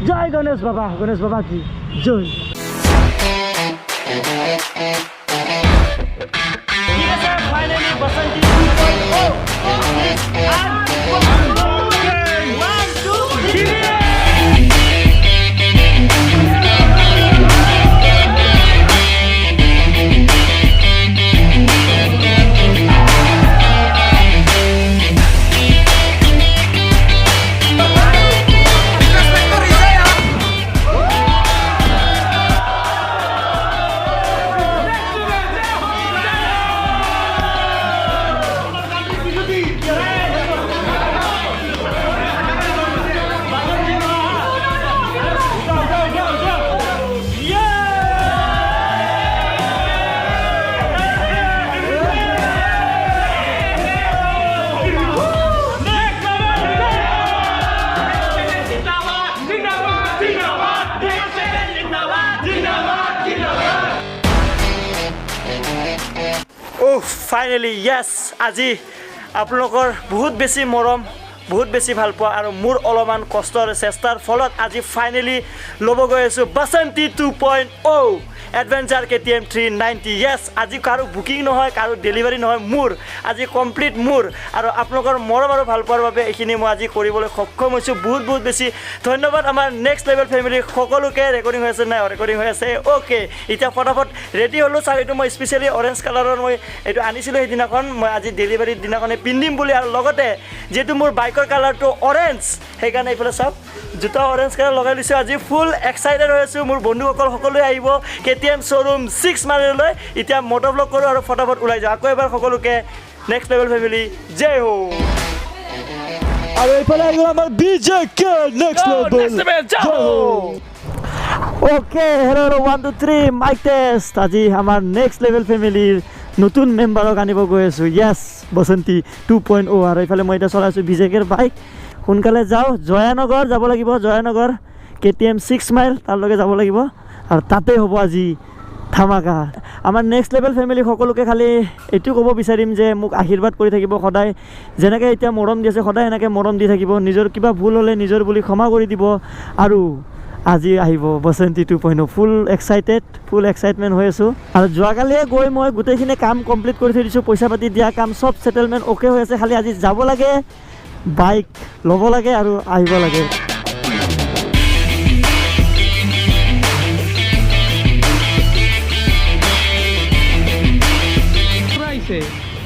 জয় গণেশ বাবা কি জয় ঠিক আছে ফাইনালি বসন্তি 2.0 ফাইনেলি ইয়েছ আজি আপোনালোকৰ বহুত বেছি মৰম বহুত বেছি ভাল পোৱা আৰু মোৰ অলপমান কষ্টৰ চেষ্টাৰ ফলত আজি ফাইনেলি ল'ব গৈ আছোঁ বাসন্তী 2.0 এডভেঞ্চাৰ KTM 390 ইয়েছ আজি কাৰো বুকিং নহয় কাৰো ডেলিভাৰী নহয় মোৰ আজি কমপ্লিট মোৰ আৰু আপোনালোকৰ মৰম আৰু ভাল পোৱাৰ বাবে এইখিনি মই আজি কৰিবলৈ সক্ষম হৈছোঁ বহুত বেছি ধন্যবাদ আমাৰ নেক্সট লেভেল ফেমিলি সকলোকে ৰেকৰ্ডিং হৈ আছে নাই ৰেকৰ্ডিং হৈ আছে অ'কে এতিয়া ফটাফট ৰেডি হ'লোঁ চাৰ এইটো মই স্পেচিয়েলি অৰেঞ্জ কালাৰৰ মই এইটো আনিছিলোঁ সেইদিনাখন মই আজি ডেলিভাৰীৰ দিনাখনে পিন্ধিম বুলি আৰু লগতে যিহেতু মোৰ বাইকৰ কালাৰটো অৰেঞ্জ সেইকাৰণে এইফালে চাওক জোতা অৰেঞ্জ কালাৰ লগাই লৈছোঁ আজি ফুল এক্সাইটেড হৈ আছোঁ মোৰ বন্ধুসকল সকলোৱে আহিব KTM শ্ব'ৰুম 6 মাইললৈ এতিয়া মটৰ ব্লগ কৰোঁ আৰু ফটাফট ওলাই যাওঁ আকৌ এবাৰ সকলোকে নেক্সট লেভেল ফেমিলি জয় হো আৰু এইফালে আহি গ'ল আমাৰ BJK নেক্সট লেভেল জয় হো অ'কে হেল্ল' 1 2 3 মাইক টেষ্ট আজি আমাৰ নেক্সট লেভেল ফেমিলিৰ নতুন মেম্বাৰক আনিব গৈ আছোঁ য়েছ বসন্তী 2.0 আৰু এইফালে মই এতিয়া চলাই আছোঁ BJKৰ বাইক সোনকালে যাওঁ জয়ানগৰ যাব লাগিব জয়ানগৰ KTM 6 মাইল তাৰলৈকে যাব লাগিব আৰু তাতে হ'ব আজি ধামাকা আমাৰ নেক্সট লেভেল ফেমিলি সকলোকে খালি এইটো ক'ব বিচাৰিম যে মোক আশীৰ্বাদ কৰি থাকিব সদায় যেনেকৈ এতিয়া মৰম দি আছে সদায় এনেকৈ মৰম দি থাকিব নিজৰ কিবা ভুল হ'লে নিজৰ বুলি ক্ষমা কৰি দিব আৰু আজি আহিব বসন্তী 2.0 ফুল এক্সাইটমেণ্ট হৈ আছোঁ আৰু যোৱাকালিয়ে গৈ মই গোটেইখিনি কাম কমপ্লিট কৰি থৈ দিছোঁ পইচা পাতি দিয়া কাম চব ছেটেলমেণ্ট অ'কে হৈ আছে খালি আজি যাব লাগে বাইক ল'ব লাগে আৰু আহিব লাগে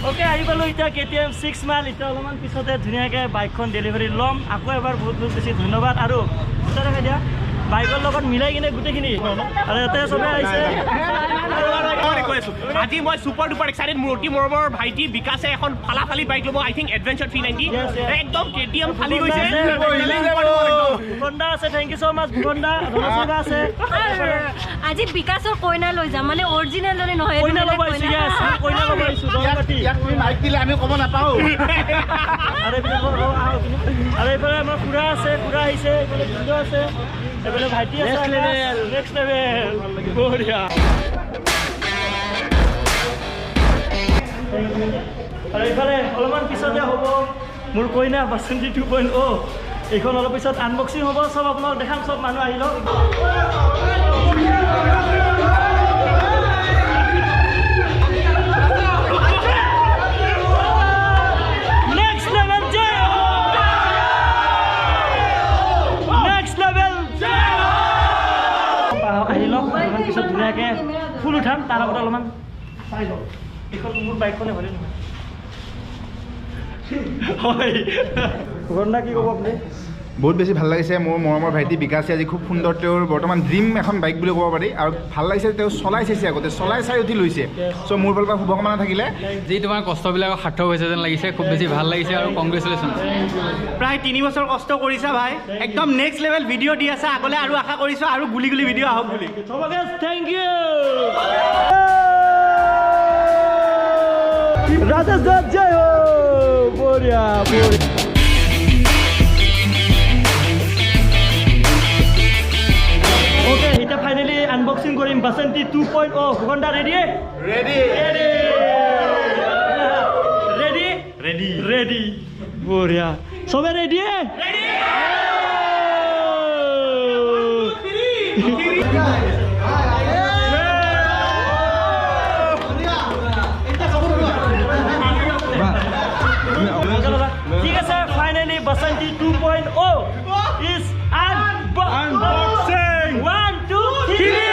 অ'কে আহি পালোঁ এতিয়া KTM 6 মাইল এতিয়া অলপমান পিছতে ধুনীয়াকৈ বাইকখন ডেলিভাৰী ল'ম আকৌ এবাৰ বহুত বেছি ধন্যবাদ আৰু দেখা দিয়া বাইকৰ লগত মিলাই কিনে গোটেইখিনি আৰু ইয়াতে চবে আহিছে আজি মই সুপাৰ ডুপাৰ এক্সাইটেড মোৰ অতি মৰমৰ ভাইটি বিকাশে এখন ফালাফালি বাইক ল'ব আই থিংক এডভেঞ্চাৰ 390 একদম KTM ফালি গৈছে ভুগণ্ডা আছে থেংক ইউ ছ' মাছ ভুগণ্ডা ধনচিবা আছে আজি বিকাশৰ কইনা লৈ যাম মানে অৰিজিনেল দৰে নহয় কইনা ল'ব আহিছোঁ য়েছ কইনা ল'ব আহিছোঁ ইয়াক তুমি মাইক দিলে আমি ক'ব নাপাওঁ আৰু এইফালে আমাৰ খুৰা আছে খুৰা আহিছে এইফালে ভিডিঅ' আছে এইফালে ভাইটি আছে নেক্সট লেভেল বঢ়িয়া আৰু এইফালে অলপমান পিছতে হ'ব মোৰ কইনা বাসন্তী 2.0 এইখন অলপ পিছত আনবক্সিং হ'ব চব আপোনালোক দেখাম চব মানুহ আহি লওক আহি লওক অলপমান পিছত ধুনীয়াকৈ ফুল উঠাম তাৰ আগতে অলপমান চাই লওক এইখন মোৰ বাইকখনে ভৰে নহয় হয় ভুগণ্ডা কি ক'ব আপুনি বহুত বেছি ভাল লাগিছে মোৰ মৰমৰ ভাইটি বিকাশে আজি খুব সুন্দৰ তেওঁৰ বৰ্তমান ড্ৰিম এখন বাইক বুলি ক'ব পাৰি আৰু ভাল লাগিছে তেওঁ চলাই চাইছে আগতে চলাই চাই উঠি লৈছে চ' মোৰ ফালৰ পৰা শুভকামনা থাকিলে যি তোমাৰ কষ্টবিলাক সাৰ্থক হৈছে যেন লাগিছে খুব বেছি ভাল লাগিছে আৰু কংগ্ৰেচুলেশ্যন প্ৰায় 3 বছৰ কষ্ট কৰিছা ভাই একদম নেক্সট লেভেল ভিডিঅ' দি আছে আগলৈ আৰু আশা কৰিছোঁ আৰু গুলি ভিডিঅ' আহক বুলি চবকে থেংক ইউ ৰাজেশ দত্ত জয় হো বঢ়িয়া ওকে এটা ফাইনালি আনবক্সিং কৰিম বাসন্তী 2.0 ভুগণ্ডা ৰেডি ৰেডি বঢ়িয়া চবে ৰেডি ঠিক আছে ফাইনেলি বাসন্তী 2.0 is unboxing 1 2 3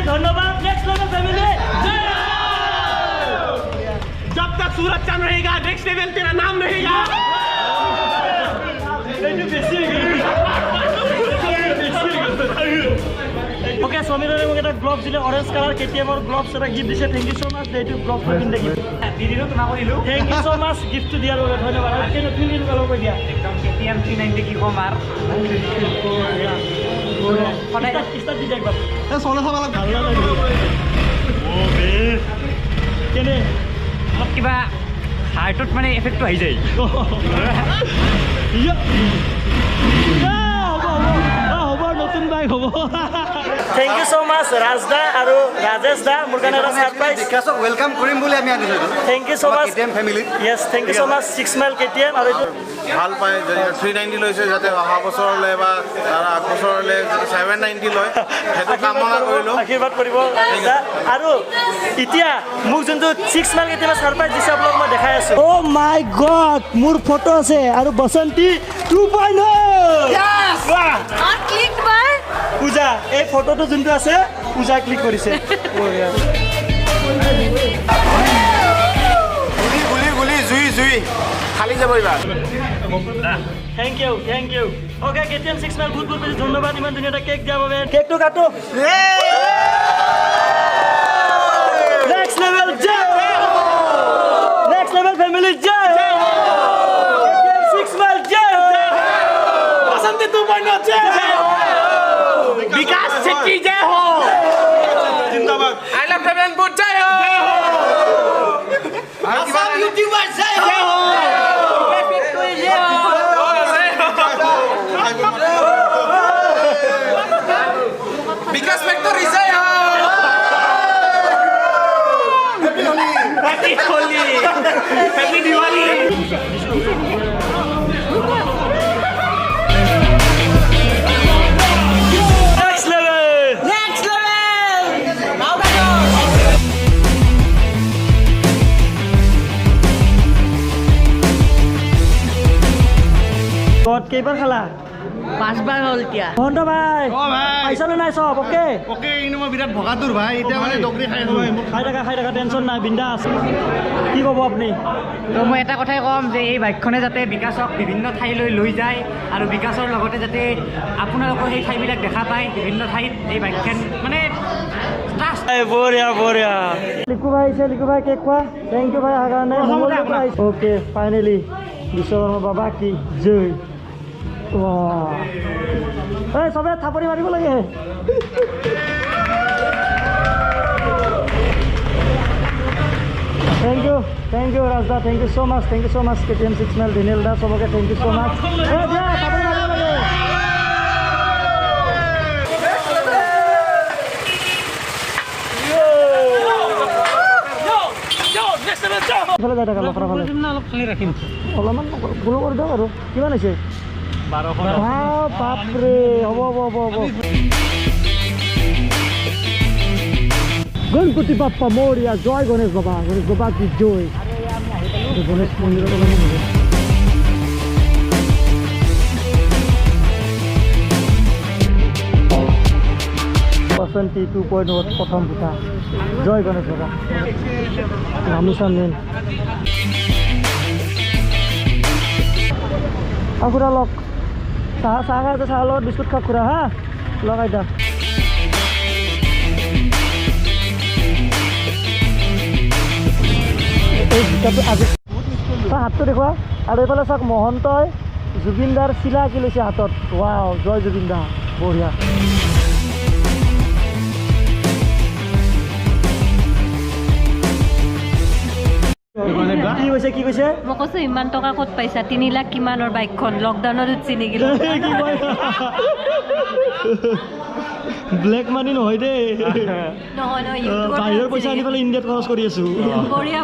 धन्यवाद नेक्स्ट लेवल फैमिली जब तक सूरज चांद रहेगा नेक्स्ट लेवल तेरा नाम रहेगा ओके समीरले মোক এটা গ্লভস দিলে অরেঞ্জ কালার KTM এর গ্লভস এটা গিফট দিছে থ্যাংক ইউ সো মাচ এইটো গ্লভস পিন দেখি দিদিনো তোমাক কইলো thank you so mass gift দিয়াৰ বাবে ধন্যবাদ আৰু কেনে ফিল কল কৈ দিয়া একদম KTM 390 কি কম আর সদায় স্টার্ট দি একবার এ সোনা চাবা ভাল লাগে ও বে কেনে মোক কিবা হাৰ্টত মানে এফেক্ট আহি যায় হ'ব নতুন বাইক হ'ব থ্যাংক ইউ সো মাচ রাজদা আৰু ৰাজেশ দা মোৰ কাৰণে এটা সাৰপ্ৰাইজ বিকাশক ওয়েলকাম কৰিম বুলি আমি আনিছো thank you so much KTM family yes thank you so much 6 mile KTM আৰু এইটো ভাল পায় যদি 390 লৈছে যাতে অহা বছৰলৈ বা তাৰ আগবছৰলৈ যদি 790 লয় সেইটো কামনা কৰিলোঁ আশীৰ্বাদ কৰিব ৰাজদা আৰু এতিয়া মোক যোনটো 6 মাইল KTM সাৰপ্ৰাইজ দিছে আপোনাক মই দেখাই আছো ও মাই গড মোৰ ফটো আছে আৰু বসন্তী 2.0 ইয়েস বাহ আৰ ক্লিক বাই পূজা এই ফটোটো যোনটো আছে পূজা ক্লিক কৰিছে গুলি গুলি জুই জুই খালি যাব এইবাৰ thank you okay KTM 6 mile বহুত বহুত বেছি ধন্যবাদ ইমান ধুনীয়া এটা কেক দিয়াৰ বাবে কেকটো কাটো নেক্সট লেভেল জয় নেক্সট লেভেল ফ্যামিলি জয় KTM 6 মাইল জয় बसंती 2.0 जय हो विकास शेट्टी जय हो জিন্দাবাদ आई लव ट्रेवलपुर जय हो सब यूट्यूबर जय हो विकास फैक्ट्री जय हो हैप्पी होली हैप्पी दिवाली কেইবাৰ খালা 5 বাৰ হল কিয়া ভণ্ট ভাই ভাই পাইছানে নাই চব ওকে ওকে ইনো মই বিৰাট ভগাতুৰ ভাই এতিয়া মানে ডগৰি খাই আছো ভাই খাই থাকা টেনশ্যন নাই বিন্দাছ কি ক'ব আপুনি তো মই এটা কথাই ক'ম যে এই বাইকখনে যাতে বিকাশক বিভিন্ন ঠাইলৈ লৈ যায় আৰু বিকাশৰ লগতে যাতে আপোনালোকৰ সেই ঠাইবিলাক দেখা পায় বিভিন্ন ঠাইত এই বাইকখন মানে বঢ়িয়া লিকু ভাই কেক খোৱা থেংক ইউ ভাই আহাৰ কাৰণে ওকে ফাইনেলি বিশ্বকৰ্মা বাবা কি জয় এই চবে থাপৰি মাৰিব লাগে থ্যাংক ইউ ৰাজদা thank you so much KTM 6 mile Daniel দা চবকে থ্যাংক ইউ সো মাচ থাপৰি মাৰিব লাগে ফালে যাই থাকা লখৰা ফালে অলপ খালি ৰাখিম অলপমান ভুল কৰি দিয়ক আৰু কিমান হৈছে 1200 বাপৰে হ'ব গণপতি বাপ্পা মৌৰিয়া জয় গণেশ বাবা কি জয় গণেশ মন্দিৰত বাসন্তী 2.0 প্ৰথম ফুটা জয় গণেশ বাবা গামোচা মেইন খুৰা লগ চাহ খাই চাহ লগত বিস্কুট খাওক খুৰা হা লগাই দিয়া এই আজি হাতটো দেখুৱা আৰু এইফালে চাওক মহন্তই জুবিন দাৰ চিলা কি লৈছে হাতত ৱাও জয় জুবিন দা বঢ়িয়া কি কৈছে মই কৈছো ইমান টকা ক'ত পাইছা 3 লাখ কিমানৰ বাইকখন লকডাউনত উঠছি নেকি ব্লেক মানি নহয় দেই নহয় বাহিৰৰ পইচা আনি পেলাই ইণ্ডিয়াত খৰচ কৰি আছো বঢ়িয়া